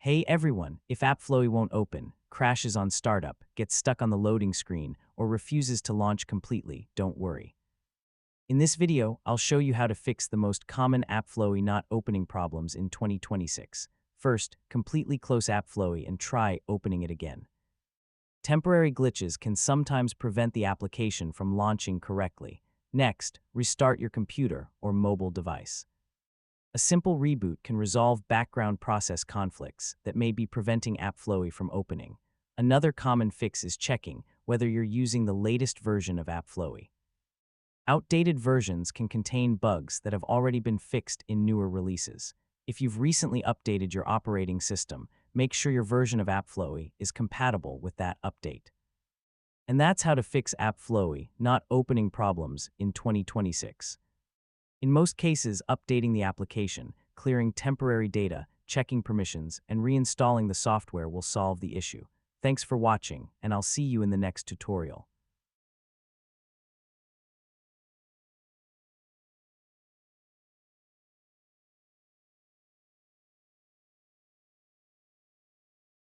Hey everyone, if AppFlowy won't open, crashes on startup, gets stuck on the loading screen, or refuses to launch completely, don't worry. In this video, I'll show you how to fix the most common AppFlowy not opening problems in 2026. First, completely close AppFlowy and try opening it again. Temporary glitches can sometimes prevent the application from launching correctly. Next, restart your computer or mobile device. A simple reboot can resolve background process conflicts that may be preventing AppFlowy from opening. Another common fix is checking whether you're using the latest version of AppFlowy. Outdated versions can contain bugs that have already been fixed in newer releases. If you've recently updated your operating system, make sure your version of AppFlowy is compatible with that update. And that's how to fix AppFlowy not opening problems in 2026. In most cases, updating the application, clearing temporary data, checking permissions, and reinstalling the software will solve the issue. Thanks for watching, and I'll see you in the next tutorial.